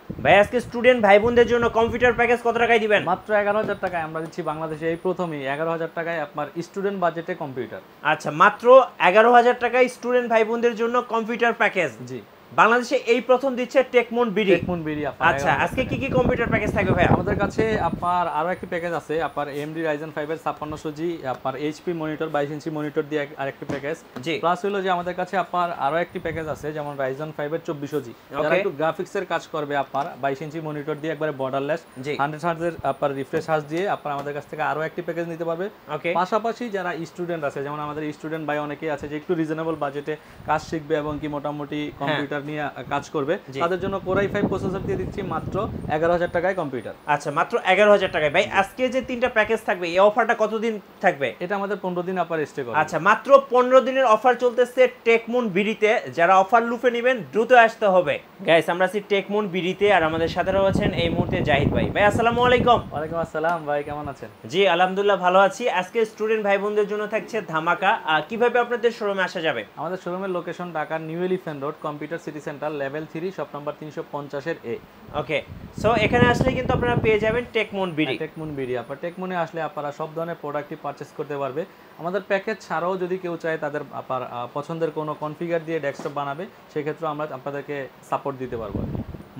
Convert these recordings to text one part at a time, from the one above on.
ভাই আজকে স্টুডেন্ট ভাই বোনদের জন্য কম্পিউটার প্যাকেজ কত টাকায় দিবেন? মাত্র ১১,০০০ টাকায় আমরা দিচ্ছি বাংলাদেশে এই প্রথমই ১১,০০০ টাকায় আপনার স্টুডেন্ট বাজেটে কম্পিউটার। আচ্ছা, মাত্র ১১,০০০ টাকায় স্টুডেন্ট ভাই বোনদের জন্য কম্পিউটার প্যাকেজ জি, বাংলাদেশে এই প্রথম দিচ্ছে টেকমন বিডি। টেকমুন বিডি আপনার আচ্ছা, ১১,০০০ আজকে কি টাকায়। কি কম্পিউটার প্যাকেজ থাকবে ভাই? আমাদের কাছে আপনার আরো একটি প্যাকেজ আছে, আপনার AMD Ryzen 5 এর 5600G আপনার এইচপি মনিটর 22 ইঞ্চি মনিটর দিয়ে আরেকটি প্যাকেজ। জি। প্লাস হলো যে আমাদের কাছে আপনার আরো একটি প্যাকেজ আছে, যেমন Ryzen 5 এর 2400G, যারা Okay. একটু গ্রাফিক্সের কাজ করবে আপনার 22 ইঞ্চি মনিটর দিয়ে একবারে বর্ডারলেস জি। 100 হার্জ এর আপনার রিফ্রেশ হার্জ দিয়ে আপনার আমাদের কাছ থেকে আরো একটি প্যাকেজ নিতে পারবে। ওকে। পাশাপাশি যারা স্টুডেন্ট আছে, যেমন আমাদের স্টুডেন্ট ভাই অনেকেই আছে যে একটু রিজনেবল বাজেটে কাজ শিখবে এবং কি মোটামুটি কম্পিউটার নিয়ে কাজ করবে, জি। তাদের জন্য Core i5 প্রসেসর দিয়ে দিচ্ছি মাত্র ১১,০০০ টাকায় কম্পিউটার। আচ্ছা, মাত্র ১১,০০০ টাকায়। ভাই আজকে যে তিনটা প্যাকেজ থাকবে এই অফারটা কতদিন থাকবে? এটা আমাদের 15 দিন আপনার স্টে করে। আচ্ছা, মাত্র 15 দিনের অফার চলতেছে টেকমুন বিডিতে। যারা অফার লুফে নেবেন দ্রুত আসতে হবে। গাইস, আমরা আছি টেকমুন বিডিতে আর আমাদের সাথে রয়েছেন এই মুহূর্তে জাহিদ ভাই। ভাই আসসালামু আলাইকুম। ওয়ালাইকুম আসসালাম ভাই, কেমন আছেন? জি আলহামদুলিল্লাহ ভালো আছি। আজকে স্টুডেন্ট ভাই বোনদের জন্য থাকছে ধামাকা। কিভাবে আপনাদের শোরুমে আসা যাবে? আমাদের শোরুমের লোকেশন ঢাকার new elephant road, computer city centre, level 3, shop number 350 এর এ। ওকে, সো এখানে আসলে কিন্তু আপনারা পেয়ে যাবেন টেকমুন বিডি। টেকমুন বিডি, আপনার টেকমুনে আসলে আপনারা সব ধরনের প্রোডাক্টই পারচেস করতে পারবে। আমাদের প্যাকেজ ছাড়াও যদি কেউ চায় তাদের আপনার পছন্দের কোনো কনফিগার দিয়ে ডেস্কটপ বানাবে, সেক্ষেত্রে আমরা আপনাদেরকে সাপোর্ট দিতে পারবো।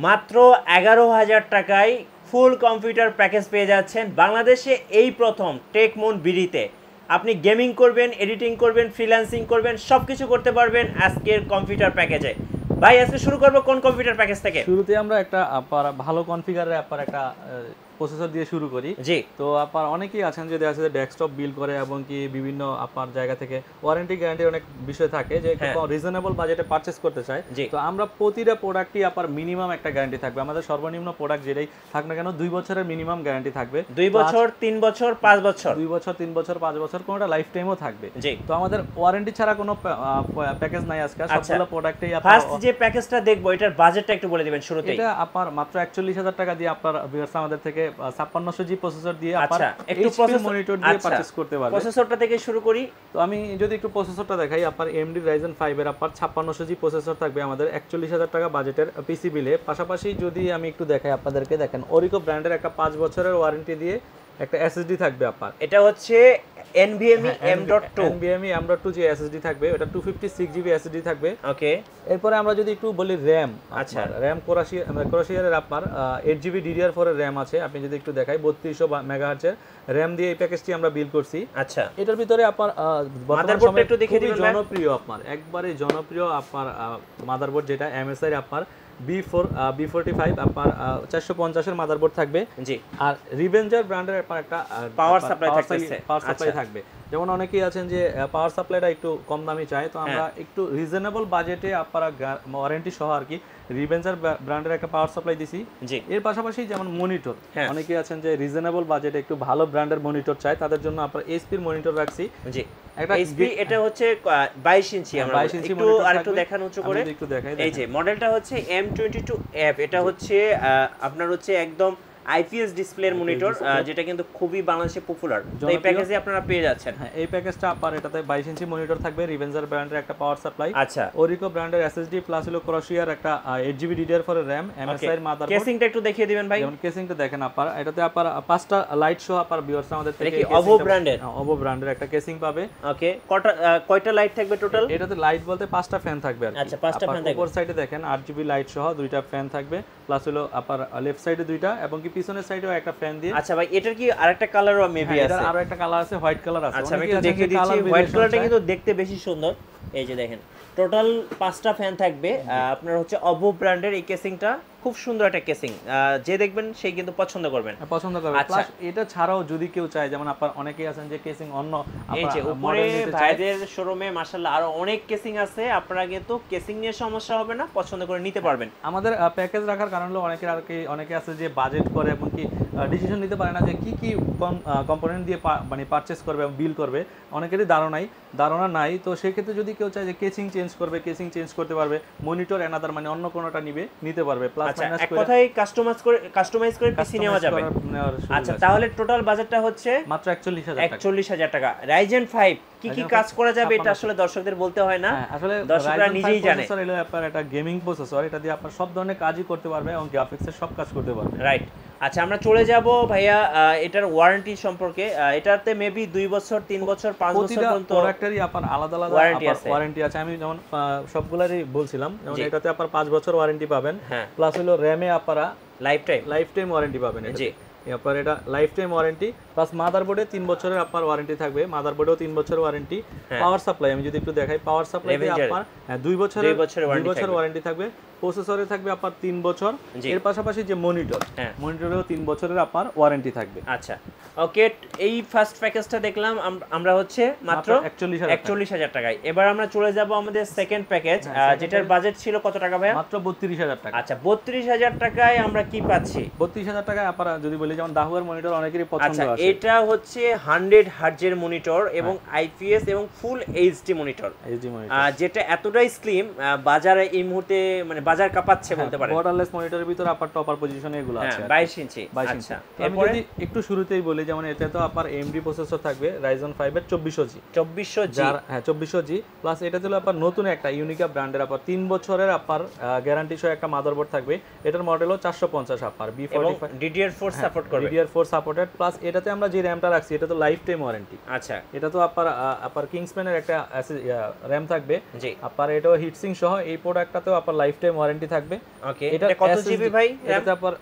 মাত্র ১১,০০০ টাকায় ফুল কম্পিউটার প্যাকেজ পেয়ে যাচ্ছেন বাংলাদেশে এই প্রথম টেকমুন বিডিতে। আপনি গেমিং করবেন, এডিটিং করবেন, ফ্রিল্যান্সিং করবেন, সব কিছু করতে পারবেন আজকের কম্পিউটার প্যাকেজে। ভাই আজকে শুরু করবো কোন কম্পিউটার প্যাকেজ থেকে? শুরুতে আমরা একটা আপনার ভালো কনফিগারে আপনার একটা প্রসেসর দিয়ে শুরু করি। জি। তো আপনার অনেকেই আছেন যে দেখা যাচ্ছে যে ডেস্কটপ বিল করে এবং কি বিভিন্ন আপনার জায়গা থেকে ওয়ারেন্টি গ্যারান্টির অনেক বিষয় থাকে যে রিজনেবল বাজেটে পারচেস করতে চায়। জি। তো আমরা প্রতিটা প্রোডাক্টই আপনার মিনিমাম একটা গ্যারান্টি থাকবে। আমাদের সর্বনিম্ন প্রোডাক্ট যেটাই থাক না কেন 2 বছরের মিনিমাম গ্যারান্টি থাকবে। 2 বছর, 3 বছর, 5 বছর। 2 বছর, 3 বছর, 5 বছর, কোনোটা লাইফ টাইমও থাকবে। জি। তো আমাদের ওয়ারেন্টি ছাড়া কোনো প্যাকেজ নাই আজকে, সবগুলো প্রোডাক্টেই ফার্স্ট যে প্যাকেজটা দেখবো এটার বাজেটটা একটু বলে দিবেন শুরুতেই। এটা আপনার মাত্র ৪১,০০০ টাকা দিয়ে আপনার ভিউয়ার্স আমাদের থেকে 5600G প্রসেসর দিয়ে আপনার একটু HP মনিটর দিয়ে পারচেজ করতে পারবে। প্রসেসরটা থেকে শুরু করি। তো আমি যদি একটু প্রসেসরটা দেখাই, আপনার AMD Ryzen 5 এর আপনার 5600G প্রসেসর থাকবে আমাদের ৪১,০০০ টাকা বাজেটের পিসি বিলে। পাশাপাশি যদি আমি একটু দেখাই আপনাদেরকে, দেখেন Orico ব্র্যান্ডের একটা 5 বছরের ওয়ারেন্টি দিয়ে একটা SSD থাকবে আপনার। এটা হচ্ছে NVMe M.2 NVMe M.2 যে SSD থাকবে, ওটা 256GB SSD থাকবে। ওকে। এরপরে আমরা যদি একটু বলি RAM, আচ্ছা। RAM কোরাসিয়ারের আপনার 8GB DDR4 এর RAM আছে। আপনি যদি একটু দেখাই 3200 মেগাহার্টজ এর RAM দিয়ে এই প্যাকেজটি আমরা বিল করছি। আচ্ছা, এটার ভিতরে আপনার মাদারবোর্ডটা একটু দেখিয়ে দিবেন ভাই। জনপ্রিয় আপনার একবারে জনপ্রিয় আপনার মাদারবোর্ড যেটা MSI আপনার B45 আপনার 450 এর মাদারবোর্ড থাকবে। জি। আর রিভেঞ্জার ব্র্যান্ডের আপনার একটা পাওয়ার সাপ্লাই থাকতেছে। পাওয়ার সাপ্লাই থাকবে। যেমন অনেকেই আছেন যে পাওয়ার সাপ্লাইটা একটু কম দামি চায়, তো আমরা একটু রিজনেবল বাজেটে আপনারা ওয়ারেন্টি সহ আর কি রিভেঞ্জার ব্র্যান্ডের একটা পাওয়ার সাপ্লাই দিছি। জি। এর পাশাপাশি যেমন মনিটর, অনেকেই আছেন যে রিজনেবল বাজেটে একটু ভালো ব্র্যান্ডের মনিটর চায়, তাদের জন্য আপনারা এইচপির মনিটর রাখছি। জি। একটা এইচপি, এটা হচ্ছে 22 ইঞ্চি। আমরা 22 ইঞ্চি একটু আরেকটু দেখান উঁচু করে। একটু দেখাই। এই যে মডেলটা হচ্ছে M22F। এটা হচ্ছে আপনার হচ্ছে একদম আইপিএস ডিসপ্লের মনিটর, যেটা কিন্তু খুবই বাংলাদেশে পপুলার। তো এই প্যাকেজে আপনারা পেয়ে যাচ্ছেন। হ্যাঁ, এই প্যাকেজটা আপনার এটাতে 22 ইঞ্চি মনিটর থাকবে, রিভেঞ্জার ব্র্যান্ডের একটা পাওয়ার সাপ্লাই। আচ্ছা। Orico ব্র্যান্ডের SSD প্লাস হলো ক্রোশিয়ার একটা 8GB DDR4 এর RAM, MSI এর মাদারবোর্ড। কেসিংটা একটু দেখিয়ে দিবেন ভাই। যেমন কেসিংটা দেখেন আপনারা, এটাতে আপনারা 5টা লাইট সহ আপনার ভিউয়ার্স আমাদের থেকে OVO ব্র্যান্ডের। OVO ব্র্যান্ডের একটা কেসিং পাবে। ওকে, কয়টা লাইট থাকবে টোটাল? এটাতে লাইট বলতে 5টা ফ্যান থাকবে আর কি। আচ্ছা, 5টা ফ্যান থাকবে। উপর সাইডে দেখেন 8GB লাইট সহ 2টা ফ্যান থাকবে, প্লাস হলো আপনার লেফট সাইডে 2টা এবং কি পিছনের সাইডেও একটা ফ্যান দিয়ে। আচ্ছা ভাই, এটার কি আরেকটা কালারও মেবি আছে? এটার আরো একটা কালার আছে, হোয়াইট কালার আছে। আচ্ছা, আমি একটু দেখিয়ে দিচ্ছি। হোয়াইট কালারটা কিন্তু দেখতে বেশি সুন্দর। এই যে দেখেন, টোটাল 5টা ফ্যান থাকবে। আপনার হচ্ছে OVO ব্র্যান্ডের এই কেসিংটা খুব সুন্দর একটা কেসিং, যে দেখবেন সেই কিন্তু পছন্দ করবেন। পছন্দ করবে। প্লাস এটা ছাড়াও যদি কেউ চায়, যেমন আপনার অনেকেই আছেন যে কেসিং অন্য এই যে উপরে ভাইদের শোরুমে মাশাআল্লাহ আরো অনেক কেসিং আছে। আপনারা কিন্তু কেসিং নিয়ে সমস্যা হবে না, পছন্দ করে নিতে পারবেন। আমাদের প্যাকেজ রাখার কারণ হলো অনেকে আছে যে বাজেট করে এবং কি ডিসিশন নিতে পারে না যে কি কি কম্পোনেন্ট দিয়ে মানে পারচেজ করবে এবং বিল করবে। অনেকেরই ধারণা নাই। তো সেক্ষেত্রে যদি কেউ চায় যে কেসিং চেঞ্জ করবে, কেসিং চেঞ্জ করতে পারবে। মনিটর অ্যানাদার মানে অন্য কোনোটা নিতে পারবে। প্লাস আচ্ছা মাইনাস এক করে কথায় কাস্টমাইজ করে পিসি নেওয়া যাবে। আচ্ছা তাহলে টোটাল বাজেটটা হচ্ছে মাত্র 41,000 টাকা। রাইজেন 5 কি কাজ করা যাবে এটা আসলে দর্শকদের বলতে হয় না, আসলে দর্শকরা নিজেই জানে। প্রসেসর হলো আপনার একটা গেমিং প্রসেসর, এটা দিয়ে আপনার সব ধরনের কাজই করতে পারবে এবং গ্রাফিক্সের সব কাজ করতে পারবে। রাইট। আচ্ছা আমরা চলে যাব ভাইয়া এটার ওয়ারেন্টি সম্পর্কে। এটাতে মেবি 2 বছর 3 বছর 5 বছর পর্যন্ত প্রোডাক্টেরই আপনার আলাদা আলাদা ওয়ারেন্টি আছে। আমি যেমন সবগুলারই বলছিলাম, যেমন এটাতে আপনার 5 বছর ওয়ারেন্টি পাবেন, প্লাস হলো র‍্যামে আপনারা লাইফ টাইম ওয়ারেন্টি পাবেন। জি আপনার এটা লাইফ টাইম ওয়ারেন্টি, প্লাস মাদারবোর্ডে 3 বছরের আপনার ওয়ারেন্টি থাকবে, মাদারবোর্ডেও 3 বছরের ওয়ারেন্টি। পাওয়ার সাপ্লাই আমি যদি একটু দেখাই, পাওয়ার সাপ্লাইতে আপনার 2 বছরের ওয়ারেন্টি থাকবে। প্রসেসরে থাকবে আপনার 3 বছর, এর পাশাপাশি যে মনিটরেও 3 বছরের আপনার ওয়ারেন্টি থাকবে। আচ্ছা ওকে, এই ফার্স্ট প্যাকেজটা দেখলাম আমরা হচ্ছে মাত্র 41,000 টাকায়। এবার আমরা চলে যাব আমাদের সেকেন্ড প্যাকেজ, যেটার বাজেট ছিল কত টাকা ভাইয়া? মাত্র 32,000 টাকা। আচ্ছা 32,000 টাকায় আমরা কি পাচ্ছি? 32,000 টাকায় আপনারা যদি বলি যেমন দাহুয়ার মনিটর অনেকেরই পছন্দ আছে। এটা হচ্ছে 100 হার্টজের মনিটর এবং আইপিএস এবং ফুল এইচডি মনিটর, যেটা এতটাই স্লিম বাজারে এই মুহূর্তে মানে বাজার কাঁপাচ্ছে বলতে পারেন। বর্ডারলেস মনিটরের ভিতরে আপনার টপার পজিশনে এগুলো আছে 22 ইঞ্চি। আচ্ছা আমি যদি একটু শুরুতেই বলি, যেমন এটা তো আপনার AMD প্রসেসর থাকবে Ryzen 5 এর 2400G, হ্যাঁ 2400G, প্লাস এটা হলো আপনার নতুন একটা ইউনিকা ব্র্যান্ডের আপনার 3 বছরের আপনার গ্যারান্টি সহ একটা মাদারবোর্ড থাকবে। এটার মডেল হলো 450 আপনার B45 DDR4 সাপোর্ট করবে, DDR4 সাপোর্টেড, প্লাস এটাতে আমরা যে র‍্যামটা রাখছি এটা তো লাইফ টাইম ওয়ারেন্টি। আচ্ছা এটা তো আপনার কিংসম্যানের একটা র‍্যাম থাকবে, জি আপনার এটাও হিটসিং সহ এই প্রোডাক্টটাতেও আপনার লাইফ টাইম ওয়ারেন্টি থাকবে। ওকে এটা কত জিবি ভাই? এটা আপনার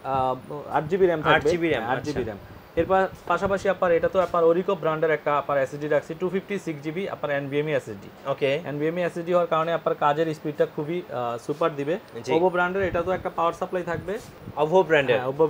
8GB র‍্যাম থাকবে, 8GB র‍্যাম। এর পাশাপাশি আপনার এটা তো আপনার ওরিকো ব্র্যান্ডের একটা আপনার এসএসডি রাখছি 256GB আপনার NVMe এসএসডি। ওকে NVMe এসএসডি হওয়ার কারণে আপনার কাজের স্পিডটা খুবই সুপার দিবে। ওভো ব্র্যান্ডের এটা তো একটা পাওয়ার সাপ্লাই থাকবে, ওভো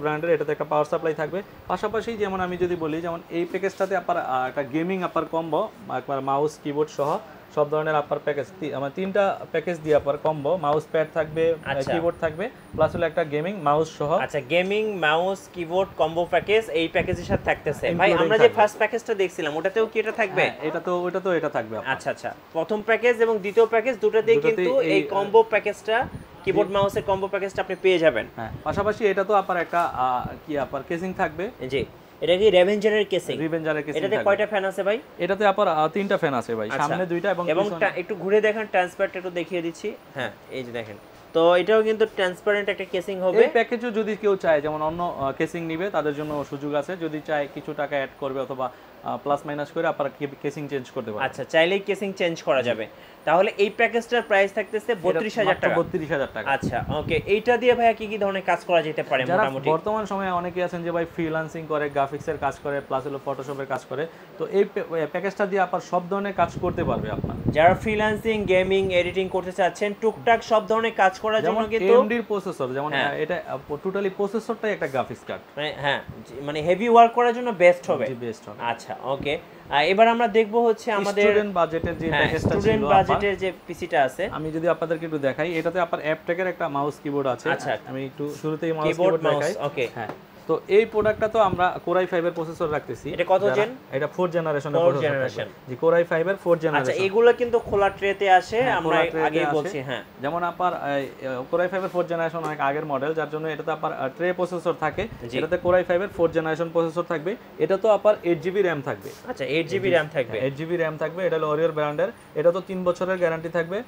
ব্র্যান্ডের এটাতে একটা পাওয়ার সাপ্লাই থাকবে। পাশাপাশি যেমন আমি যদি বলি, যেমন এই প্যাকেজটাতে আপনার একটা গেমিং আপনার কম্বো, একবার মাউস কিবোর্ড সহ সব ধরনের আপনার প্যাকেজ, আমার 3টা প্যাকেজ দিয়ে আপনার কম্বো, মাউস প্যাড থাকবে, কিবোর্ড থাকবে, প্লাস হলো একটা গেমিং মাউস সহ। আচ্ছা gaming mouse keyboard combo package এই প্যাকেজের সাথে থাকতেছে। ভাই আমরা যে ফার্স্ট প্যাকেজটা দেখছিলাম ওটাতেও কি এটা থাকবে? এটা থাকবে। আচ্ছা আচ্ছা, প্রথম প্যাকেজ এবং দ্বিতীয় প্যাকেজ দুটোতেই কিন্তু এই কম্বো প্যাকেজটা, কিবোর্ড মাউসের কম্বো প্যাকেজটা আপনি পেয়ে যাবেন। হ্যাঁ পাশাপাশি এটা তো আপনার একটা কি আপনার কেসিং থাকবে। জি এটা কি রেভেঞ্জারের কেসিং? এটাতে কয়টা ফ্যান আছে ভাই? এটাতে আপনার 3টা ফ্যান আছে ভাই, সামনে 2টা এবং একটু ঘুরে দেখেন, ট্রান্সপারেন্ট একটু দেখিয়ে দিচ্ছি। হ্যাঁ এই যে দেখেন, তো এটাও কিন্তু ট্রান্সপারেন্ট একটা কেসিং হবে। এই প্যাকেজও যদি কেউ চায় যেমন অন্য কেসিং নিবে তাদের জন্য সুযোগ আছে, যদি চায় কিছু টাকা অ্যাড করবে অথবা প্লাস মাইনাস করে আপনারা কেসিং চেঞ্জ করতে পারবেন। আচ্ছা চাইলেই কেসিং চেঞ্জ করা যাবে। তাহলে এই প্যাকেজটার প্রাইস থাকতেছে 32,000 টাকা। 32,000 টাকা। আচ্ছা ওকে, এইটা দিয়ে ভাইয়া কি কি ধরনের কাজ করা যেতে পারে মোটামুটি? বর্তমান সময়ে অনেকেই আছেন যে ভাই ফ্রিল্যান্সিং করে, গ্রাফিক্সের কাজ করে, প্লাস হলো ফটোশপের কাজ করে, তো এই প্যাকেজটা দিয়ে আপনার সব ধরনের কাজ করতে পারবে। আপনার যারা ফ্রিল্যান্সিং গেমিং এডিটিং করতে চাচ্ছেন টুকটাক সব ধরনের কাজ করার জন্য কিন্তু AMD প্রসেসর, যেমন এটা টোটালি প্রসেসরটাই একটা গ্রাফিক্স কার্ড, হ্যাঁ মানে হেভি ওয়ার্ক করার জন্য বেস্ট হবে। আচ্ছা ওকে, এবার আমরা দেখব হচ্ছে আমাদের স্টুডেন্ট বাজেটের যে প্যাকেজটা ছিল, স্টুডেন্ট বাজেটের যে পিসিটা আছে, আমি যদি আপনাদেরকে একটু দেখাই, এটাতে আপনার অ্যাপটেকের একটা মাউস কিবোর্ড আছে। আচ্ছা আমি একটু শুরুতেই মাউস কিবোর্ড দেখাই। ওকে হ্যাঁ, তো এই প্রোডাক্টটা তো আমরা Core i5 এর প্রসেসর রাখতেছি। এটা কত জেন? এটা 4th জেনারেশনের প্রসেসর, জি Core i5 এর 4th জেনারেশন। আচ্ছা এগুলো কিন্তু খোলা ট্রেতে আসে, আমরা আগেই বলছি। হ্যাঁ যেমন আপনার Core i5 এর 4th জেনারেশন অনেক আগের মডেল, যার জন্য এটাতে আপনার ট্রে প্রসেসর থাকে। এটাতে Core i5 এর 4th জেনারেশন প্রসেসর থাকবে। এটা তো আপনার 8GB RAM থাকবে। আচ্ছা 8GB RAM থাকবে, 8GB RAM থাকবে। এটা হলো Orior ব্র্যান্ডের, এটা তো 3 বছরের গ্যারান্টি থাকবে।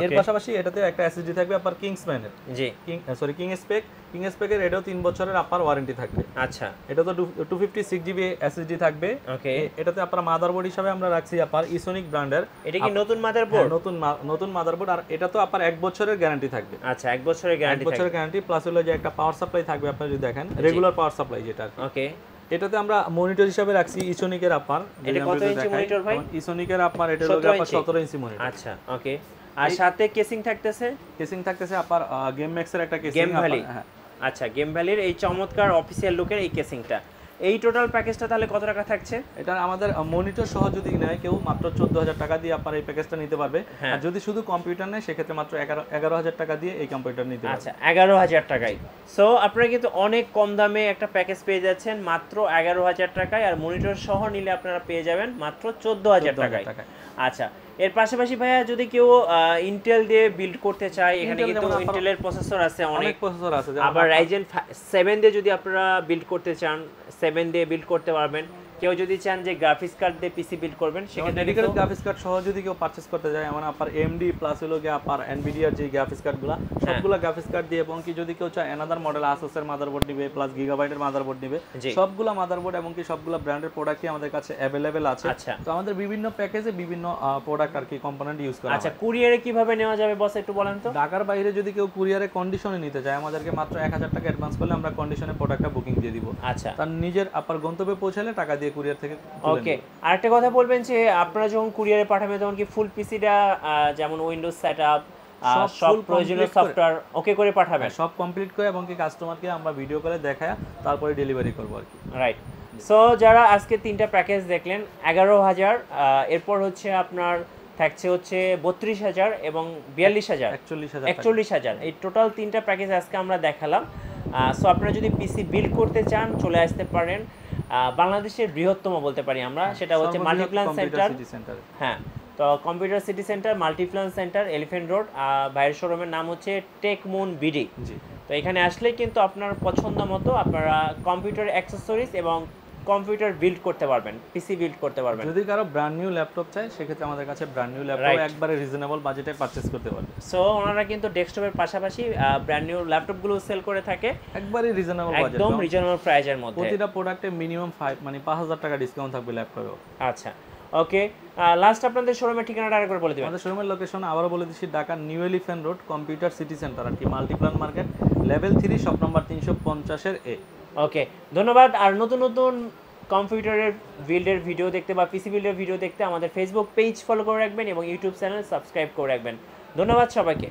এর পাশাপাশি এটাতে একটা এসএসডি থাকবে আপনার কিংসম্যানের, জি কিং স্পেকের, এটাও 3 বছরের আপনার ওয়ারেন্টি থাকবে। আচ্ছা এটা তো 256GB এসএসডি থাকবে। ওকে এটাতে আপনার মাদারবোর্ড হিসেবে আমরা রাখছি আপনার ইসোনিক ব্র্যান্ডের। এটা কি নতুন মাদারবোর্ড? নতুন মাদারবোর্ড, আর এটা তো আপনার 1 বছরের গ্যারান্টি থাকবে। আচ্ছা 1 বছরের গ্যারান্টি প্লাস হলো যে একটা পাওয়ার সাপ্লাই থাকবে, আপনারা যদি দেখেন রেগুলার পাওয়ার সাপ্লাই যেটা। ওকে এটাতে আমরা মনিটর হিসেবে রাখছি ইসোনিকের আপনার। এটা কত ইঞ্চি মনিটর ভাই? ইসোনিকের আপনার এটা হলো আপনার 17 ইঞ্চি মনিটর। আচ্ছা ওকে, আর সাথে কেসিং থাকতেছে আপনার গেম ম্যাক্সের একটা কেসিং। গেম ভ্যালি, আচ্ছা গেম ভ্যালির এই চমৎকার অফিশিয়াল লুকের এই কেসিংটা। এই টোটাল প্যাকেজটা তাহলে কত টাকা থাকছে? এটা আমাদের মনিটর সহ যদি নেয় কেউ মাত্র 14,000 টাকা দিয়ে আপনার এই প্যাকেজটা নিতে পারবে। আর যদি শুধু কম্পিউটার নেয় সেক্ষেত্রে মাত্র 11,000 টাকা দিয়ে এই কম্পিউটার নিতে পারবে। আচ্ছা 11,000 টাকায়। সো আপনারা কিন্তু অনেক কম দামে একটা প্যাকেজ পেয়ে যাচ্ছেন মাত্র 11,000 টাকায়, আর মনিটর সহ নিলে আপনারা পেয়ে যাবেন মাত্র 14,000 টাকায়। আচ্ছা এর পাশাপাশি ভাইয়া যদি কেউ ইন্টেল দিয়ে বিল্ড করতে চায়, এখানে কিন্তু ইন্টেলের প্রসেসর আছে, অনেক প্রসেসর আছে। আবার রাইজেন 7 দিয়ে যদি আপনারা বিল্ড করতে চান 7 দিয়ে বিল্ড করতে পারবেন। কেউ যদি চান যে গ্রাফিক্স কার্ড দিয়ে পিসি বিল্ড করবেন, সেক্ষেত্রে ডেডিকেটেড গ্রাফিক্স কার্ড সহ যদি কেউ পারচেজ করতে যায়, এমন আপনার AMD প্লাস হলো গিয়ে আপনার এনভিডিআর যে গ্রাফিক্স কার্ডগুলো সবগুলো গ্রাফিক্স কার্ড দিয়ে, এবং কি যদি কেউ চায় অ্যানাদার মডেল আসুস এর মাদারবোর্ড নিবে প্লাস গিগাবাইটের মাদারবোর্ড নিবে, সবগুলো মাদারবোর্ড এবং কি সবগুলো ব্র্যান্ডের প্রোডাক্টই আমাদের কাছে अवेलेबल আছে। তো আমাদের বিভিন্ন প্যাকেজে বিভিন্ন প্রোডাক্ট আর কি কম্পোনেন্ট ইউজ করা। আচ্ছা, কুরিয়ারে কিভাবে নেওয়া যাবে বস একটু বলেন তো? ঢাকার বাইরে যদি কেউ কুরিয়ারে কন্ডিশনে নিতে চায়, আমাদেরকে মাত্র 1000 টাকা অ্যাডভান্স করলে আমরা কন্ডিশনে প্রোডাক্টটা বুকিং দিয়ে দিব। আচ্ছা, তার নিজের আপনার গন্তব্যে পৌঁছালে টাকা দিয়ে কুরিয়ার থেকে। ওকে, আরেকটা কথা বলবেন যে আপনারা যখন কুরিয়ারে পাঠাবেন তখন কি ফুল পিসিটা যেমন উইন্ডোজ সেটআপ সব প্রয়োজনীয় সফটওয়্যার ওকে করে পাঠাবেন? সব কমপ্লিট করে এবং কি কাস্টমারকে আমরা ভিডিও করে দেখায় তারপরে ডেলিভারি করব আর কি। রাইট। সো যারা আজকে তিনটা প্যাকেজ দেখলেন 11,000, এরপর হচ্ছে আপনার থাকছে হচ্ছে 32,000 এবং 42,000 41,000, এই টোটাল তিনটা প্যাকেজ আজকে আমরা দেখালাম। সো আপনারা যদি পিসি বিল্ড করতে চান চলে আসতে পারেন বাংলাদেশের বৃহত্তম বলতে পারি আমরা, সেটা হচ্ছে মাল্টিপ্ল্যান সেন্টার। হ্যাঁ, তো computer city centre Multiplan centre, elephant road. বাইরের শোরুমের নাম হচ্ছে টেকমুন বিডি। তো এখানে আসলেই কিন্তু আপনার পছন্দ মতো আপনারা কম্পিউটার অ্যাক্সেসরিজ এবং কম্পিউটার বিল্ড করতে পারবেন, পিসি বিল্ড করতে পারবেন। যদি কারো ব্র্যান্ড নিউ ল্যাপটপ চাই সেক্ষেত্রে আমাদের কাছে ব্র্যান্ড নিউ ল্যাপটপ একবারে রিজনেবল বাজেটে পারচেজ করতে পারবে। সো ওনারা কিন্তু ডেস্কটপের পাশাপাশি ব্র্যান্ড নিউ ল্যাপটপগুলো সেল করে থাকে একবারে রিজনেবল বাজেট, একদম রিজনেবল প্রাইসের মধ্যে। প্রতিটা প্রোডাক্টে মিনিমাম 5000 টাকা ডিসকাউন্ট থাকবে ল্যাপটপে। আচ্ছা, ওকে, লাস্ট আপনাদের শোরুমের ঠিকানাটা আরেকবার বলে দিবেন। আমাদের শোরুমের লোকেশন আবারও বলে দিচ্ছি, Dhaka new elephant road computer city centre আর কি, multiplan market, level 3, shop number 350 এর এ। ওকে, ধন্যবাদ। আর নতুন নতুন কম্পিউটারের বিল্ডের ভিডিও দেখতে বা পিসি বিল্ডের ভিডিও দেখতে আমাদের ফেসবুক পেজ ফলো করে রাখবেন এবং ইউটিউব চ্যানেল সাবস্ক্রাইব করে রাখবেন। ধন্যবাদ সবাইকে।